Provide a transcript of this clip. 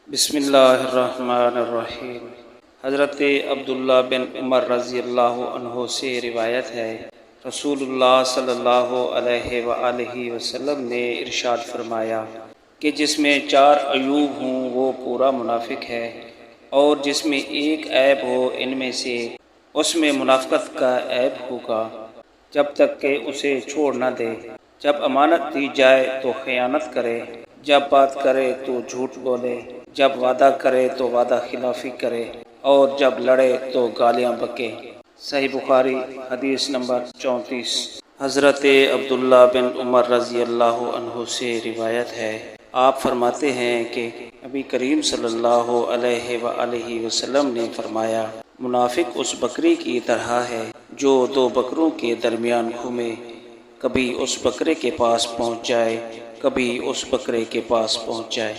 بسم اللہ الرحمن الرحیم۔ حضرت عبداللہ بن عمر رضی اللہ عنہ سے روایت ہے، رسول اللہ صلی اللہ علیہ وآلہ وسلم نے ارشاد فرمایا کہ جس میں 4 عیوب ہوں وہ پورا منافق ہے، اور جس میں ایک عیب ہو ان میں سے اس میں منافقت کا عیب ہوگا، جب تک کہ اسے چھوڑ نہ دے۔ جب امانت دی جائے تو خیانت کرے، جب بات کرے تو جھوٹ بولے، جب وعدہ کرے تو وعدہ خلافی کرے، اور جب لڑے تو گالیاں بکے۔ صحیح بخاری حدیث نمبر 34۔ حضرت عبداللہ بن عمر رضی اللہ عنہ سے روایت ہے، آپ فرماتے ہیں کہ نبی کریم صلی اللہ علیہ وآلہ وسلم نے فرمایا، منافق اس بکری کی طرح ہے جو 2 بکروں کے درمیان گھومے، کبھی اس بکرے کے پاس پہنچ جائے، کبھی اس بکرے کے پاس پہنچ جائے۔